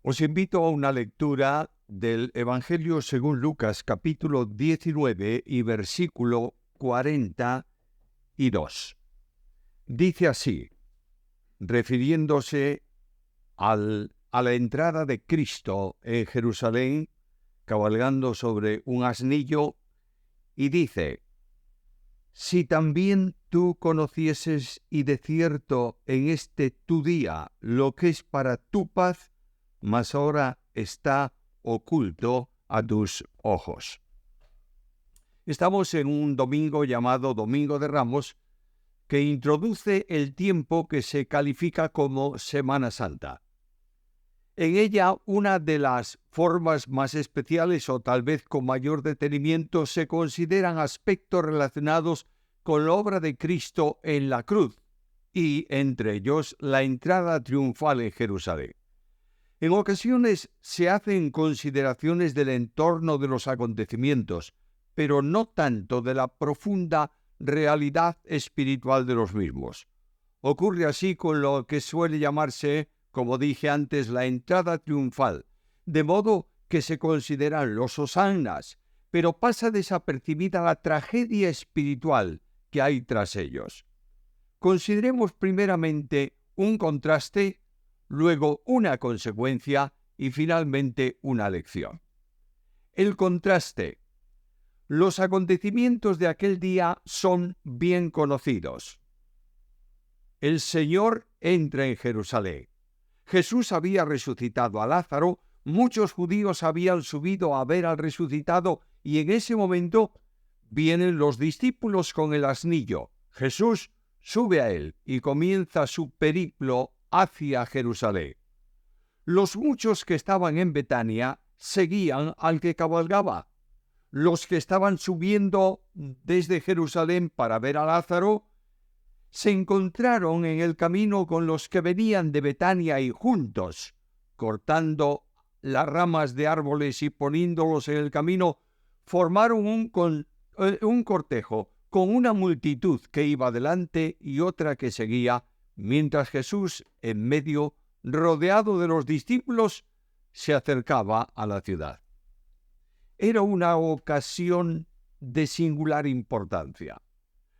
Os invito a una lectura del Evangelio según Lucas, capítulo 19 y versículo 42. Dice así, refiriéndose a la entrada de Cristo en Jerusalén, cabalgando sobre un asnillo, y dice: si también tú conocieses y de cierto en este tu día lo que es para tu paz, mas ahora está oculto a tus ojos. Estamos en un domingo llamado Domingo de Ramos, que introduce el tiempo que se califica como Semana Santa. En ella, una de las formas más especiales o tal vez con mayor detenimiento se consideran aspectos relacionados con la obra de Cristo en la cruz y, entre ellos, la entrada triunfal en Jerusalén. En ocasiones se hacen consideraciones del entorno de los acontecimientos, pero no tanto de la profunda realidad espiritual de los mismos. Ocurre así con lo que suele llamarse, como dije antes, la entrada triunfal, de modo que se consideran los hosannas, pero pasa desapercibida la tragedia espiritual que hay tras ellos. Consideremos primeramente un contraste, luego una consecuencia y finalmente una lección. El contraste. Los acontecimientos de aquel día son bien conocidos. El Señor entra en Jerusalén. Jesús había resucitado a Lázaro, muchos judíos habían subido a ver al resucitado y en ese momento vienen los discípulos con el asnillo. Jesús sube a él y comienza su periplo hacia Jerusalén. Los muchos que estaban en Betania seguían al que cabalgaba. Los que estaban subiendo desde Jerusalén para ver a Lázaro se encontraron en el camino con los que venían de Betania y juntos, cortando las ramas de árboles y poniéndolos en el camino, formaron un cortejo con una multitud que iba delante y otra que seguía, mientras Jesús, en medio, rodeado de los discípulos, se acercaba a la ciudad. Era una ocasión de singular importancia.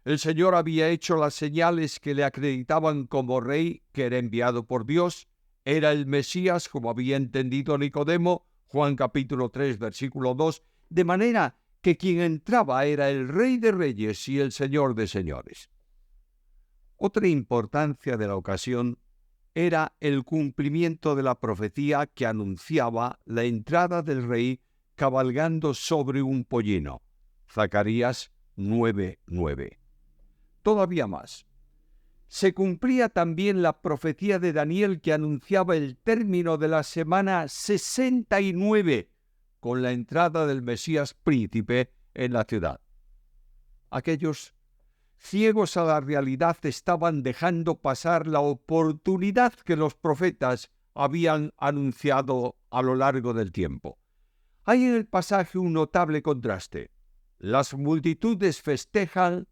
El Señor había hecho las señales que le acreditaban como rey que era enviado por Dios. Era el Mesías, como había entendido Nicodemo, Juan capítulo 3, versículo 2, de manera que quien entraba era el Rey de Reyes y el Señor de Señores. Otra importancia de la ocasión era el cumplimiento de la profecía que anunciaba la entrada del Rey cabalgando sobre un pollino. Zacarías 9:9. Todavía más. Se cumplía también la profecía de Daniel que anunciaba el término de la semana 69 con la entrada del Mesías príncipe en la ciudad. Aquellos ciegos a la realidad estaban dejando pasar la oportunidad que los profetas habían anunciado a lo largo del tiempo. Hay en el pasaje un notable contraste. Las multitudes festejan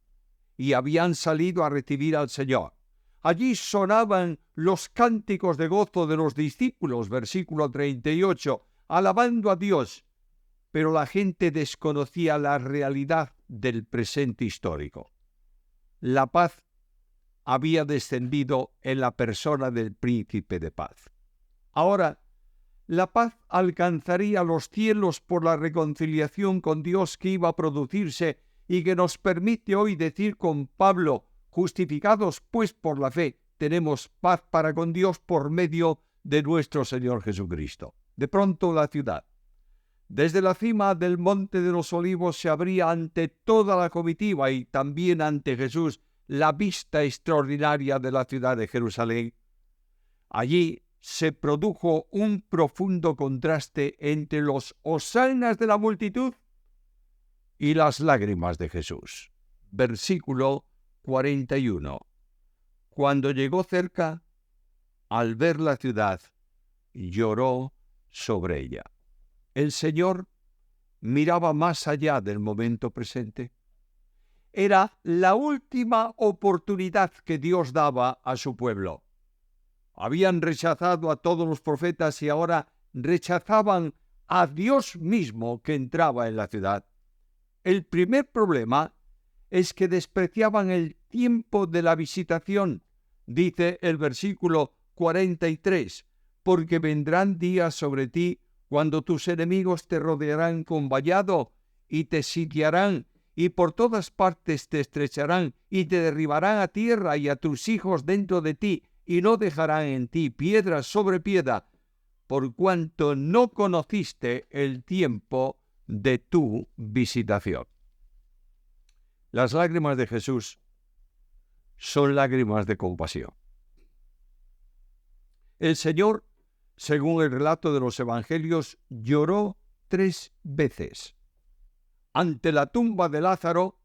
y habían salido a recibir al Señor. Allí sonaban los cánticos de gozo de los discípulos, versículo 38, alabando a Dios, pero la gente desconocía la realidad del presente histórico. La paz había descendido en la persona del príncipe de paz. Ahora, la paz alcanzaría los cielos por la reconciliación con Dios que iba a producirse y que nos permite hoy decir con Pablo: justificados pues por la fe, tenemos paz para con Dios por medio de nuestro Señor Jesucristo. De pronto la ciudad, desde la cima del Monte de los Olivos, se abría ante toda la comitiva y también ante Jesús la vista extraordinaria de la ciudad de Jerusalén. Allí se produjo un profundo contraste entre los hosannas de la multitud y las lágrimas de Jesús. Versículo 41. Cuando llegó cerca, al ver la ciudad, lloró sobre ella. El Señor miraba más allá del momento presente. Era la última oportunidad que Dios daba a su pueblo. Habían rechazado a todos los profetas y ahora rechazaban a Dios mismo que entraba en la ciudad. El primer problema es que despreciaban el tiempo de la visitación, dice el versículo 43, porque vendrán días sobre ti cuando tus enemigos te rodearán con vallado y te sitiarán y por todas partes te estrecharán y te derribarán a tierra y a tus hijos dentro de ti y no dejarán en ti piedra sobre piedra, por cuanto no conociste el tiempo de tu visitación. Las lágrimas de Jesús son lágrimas de compasión. El Señor, según el relato de los evangelios, lloró 3 veces. Ante la tumba de Lázaro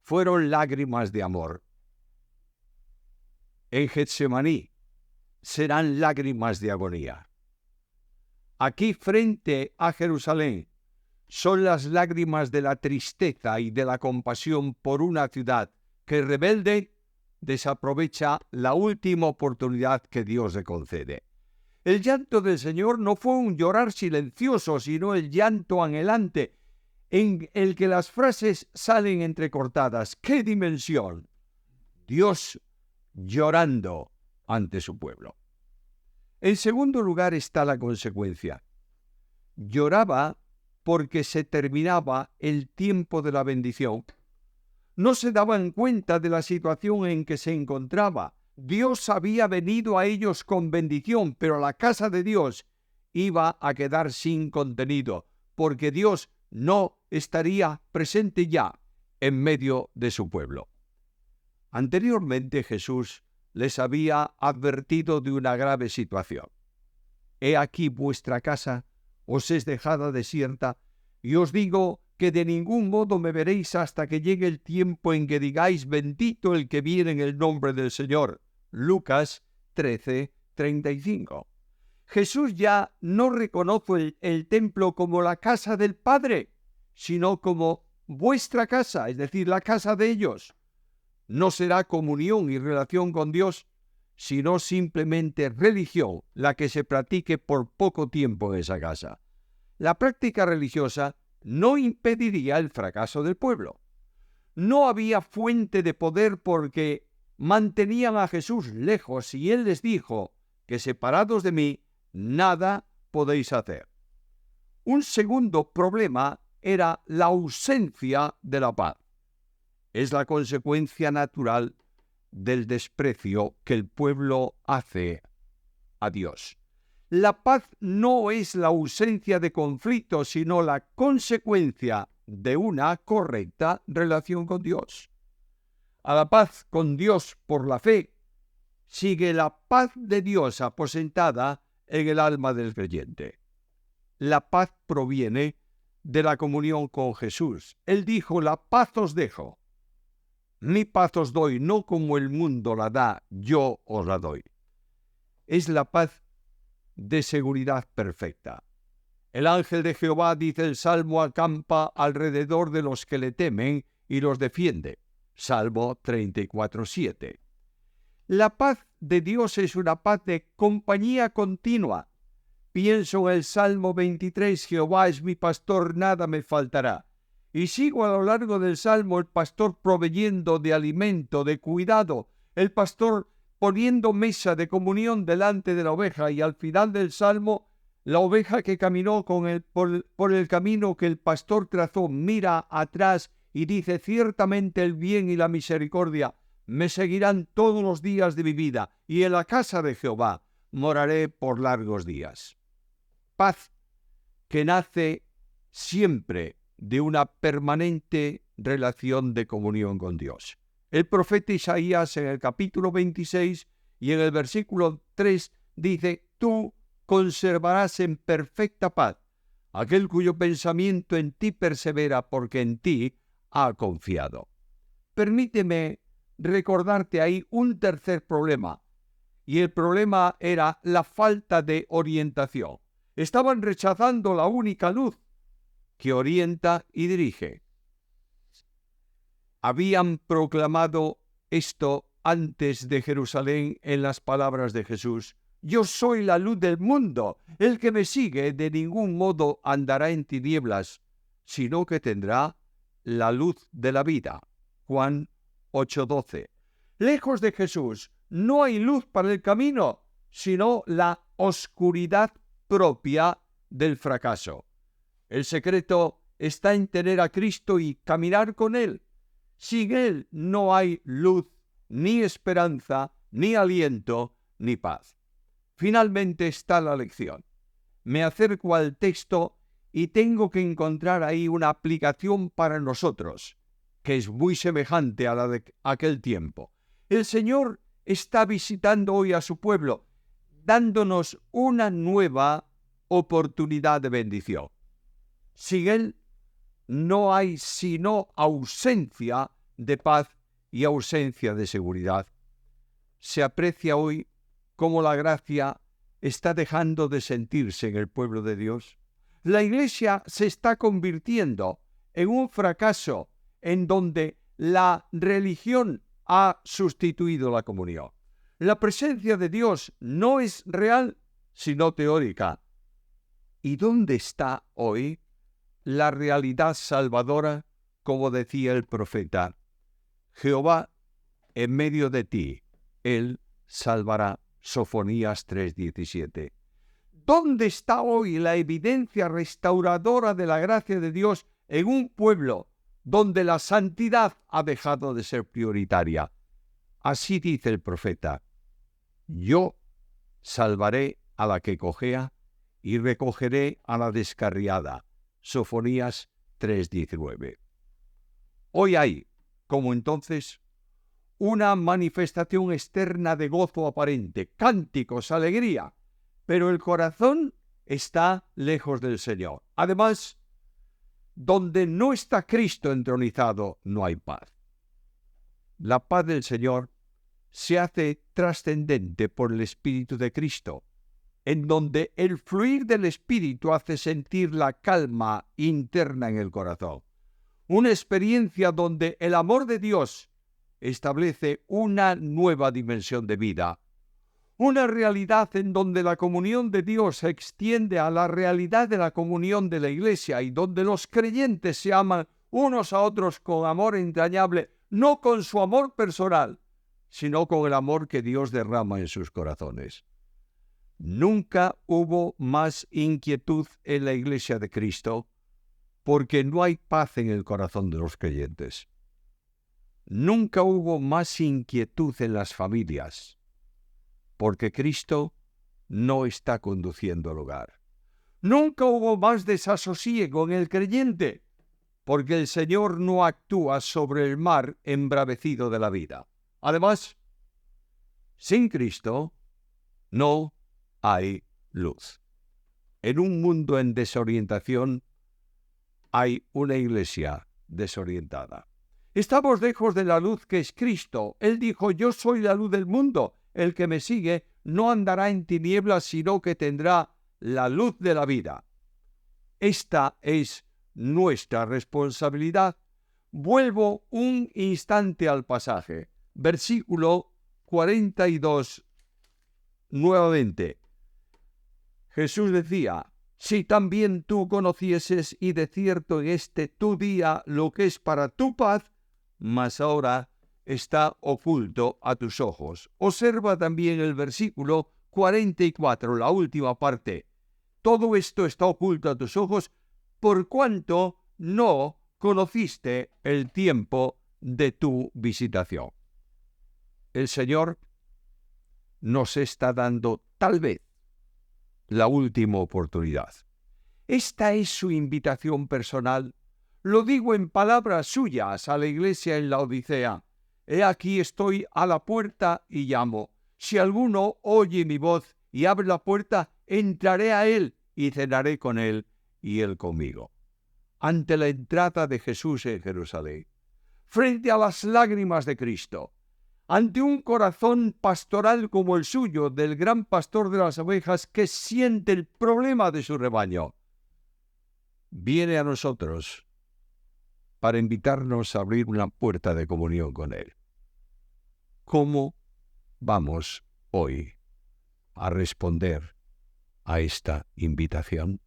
fueron lágrimas de amor. En Getsemaní serán lágrimas de agonía. Aquí frente a Jerusalén son las lágrimas de la tristeza y de la compasión por una ciudad que rebelde desaprovecha la última oportunidad que Dios le concede. El llanto del Señor no fue un llorar silencioso, sino el llanto anhelante, en el que las frases salen entrecortadas. ¡Qué dimensión! Dios llorando ante su pueblo. En segundo lugar está la consecuencia. Lloraba porque se terminaba el tiempo de la bendición. No se daban cuenta de la situación en que se encontraba. Dios había venido a ellos con bendición, pero la casa de Dios iba a quedar sin contenido, porque Dios no estaría presente ya en medio de su pueblo. Anteriormente Jesús les había advertido de una grave situación. He aquí vuestra casa os es dejada desierta, y os digo que de ningún modo me veréis hasta que llegue el tiempo en que digáis bendito el que viene en el nombre del Señor. Lucas 13:35. Jesús ya no reconoce el templo como la casa del Padre, sino como vuestra casa, es decir, la casa de ellos. No será comunión y relación con Dios, sino simplemente religión la que se practique por poco tiempo en esa casa. La práctica religiosa no impediría el fracaso del pueblo. No había fuente de poder porque mantenían a Jesús lejos y Él les dijo que separados de mí nada podéis hacer. Un segundo problema era la ausencia de la paz. Es la consecuencia natural del desprecio que el pueblo hace a Dios. La paz no es la ausencia de conflicto, sino la consecuencia de una correcta relación con Dios. A la paz con Dios por la fe sigue la paz de Dios aposentada en el alma del creyente. La paz proviene de la comunión con Jesús. Él dijo: la paz os dejo. Mi paz os doy, no como el mundo la da, yo os la doy. Es la paz de seguridad perfecta. El ángel de Jehová, dice el Salmo, acampa alrededor de los que le temen y los defiende. Salmo 34:7. La paz de Dios es una paz de compañía continua. Pienso en el Salmo 23, Jehová es mi pastor, nada me faltará. Y sigo a lo largo del Salmo el pastor proveyendo de alimento, de cuidado, el pastor poniendo mesa de comunión delante de la oveja, y al final del Salmo, la oveja que caminó por el camino que el pastor trazó mira atrás y dice: ciertamente el bien y la misericordia me seguirán todos los días de mi vida, y en la casa de Jehová moraré por largos días. Paz que nace siempre de una permanente relación de comunión con Dios. El profeta Isaías en el capítulo 26 y en el versículo 3 dice: tú conservarás en perfecta paz aquel cuyo pensamiento en ti persevera, porque en ti ha confiado. Permíteme recordarte ahí un tercer problema, y el problema era la falta de orientación. Estaban rechazando la única luz que orienta y dirige. Habían proclamado esto antes de Jerusalén en las palabras de Jesús: yo soy la luz del mundo. El que me sigue de ningún modo andará en tinieblas, sino que tendrá la luz de la vida. Juan 8:12. Lejos de Jesús no hay luz para el camino, sino la oscuridad propia del fracaso. El secreto está en tener a Cristo y caminar con Él. Sin Él no hay luz, ni esperanza, ni aliento, ni paz. Finalmente está la lección. Me acerco al texto y tengo que encontrar ahí una aplicación para nosotros, que es muy semejante a la de aquel tiempo. El Señor está visitando hoy a su pueblo, dándonos una nueva oportunidad de bendición. Sin Él no hay sino ausencia de paz y ausencia de seguridad. Se aprecia hoy cómo la gracia está dejando de sentirse en el pueblo de Dios. La Iglesia se está convirtiendo en un fracaso en donde la religión ha sustituido la comunión. La presencia de Dios no es real, sino teórica. ¿Y dónde está hoy la realidad salvadora, como decía el profeta? Jehová en medio de ti, Él salvará. Sofonías 3:17. ¿Dónde está hoy la evidencia restauradora de la gracia de Dios en un pueblo donde la santidad ha dejado de ser prioritaria? Así dice el profeta: yo salvaré a la que cojea y recogeré a la descarriada. Sofonías 3:19. Hoy hay, como entonces, una manifestación externa de gozo aparente, cánticos, alegría, pero el corazón está lejos del Señor. Además, donde no está Cristo entronizado, no hay paz. La paz del Señor se hace trascendente por el Espíritu de Cristo, en donde el fluir del Espíritu hace sentir la calma interna en el corazón. Una experiencia donde el amor de Dios establece una nueva dimensión de vida. Una realidad en donde la comunión de Dios se extiende a la realidad de la comunión de la Iglesia y donde los creyentes se aman unos a otros con amor entrañable, no con su amor personal, sino con el amor que Dios derrama en sus corazones. Nunca hubo más inquietud en la Iglesia de Cristo, porque no hay paz en el corazón de los creyentes. Nunca hubo más inquietud en las familias, porque Cristo no está conduciendo el hogar. Nunca hubo más desasosiego en el creyente, porque el Señor no actúa sobre el mar embravecido de la vida. Además, sin Cristo no hay luz. En un mundo en desorientación hay una iglesia desorientada. Estamos lejos de la luz que es Cristo. Él dijo: yo soy la luz del mundo. El que me sigue no andará en tinieblas, sino que tendrá la luz de la vida. Esta es nuestra responsabilidad. Vuelvo un instante al pasaje. Versículo 42, nuevamente. Jesús decía: si también tú conocieses y de cierto en este tu día lo que es para tu paz, mas ahora está oculto a tus ojos. Observa también el versículo 44, la última parte. Todo esto está oculto a tus ojos por cuanto no conociste el tiempo de tu visitación. El Señor nos está dando tal vez la última oportunidad. Esta es su invitación personal. Lo digo en palabras suyas a la iglesia en la Odisea. He aquí estoy a la puerta y llamo. Si alguno oye mi voz y abre la puerta, entraré a él y cenaré con él y él conmigo. Ante la entrada de Jesús en Jerusalén, frente a las lágrimas de Cristo, ante un corazón pastoral como el suyo, del gran pastor de las ovejas que siente el problema de su rebaño, viene a nosotros para invitarnos a abrir una puerta de comunión con Él. ¿Cómo vamos hoy a responder a esta invitación?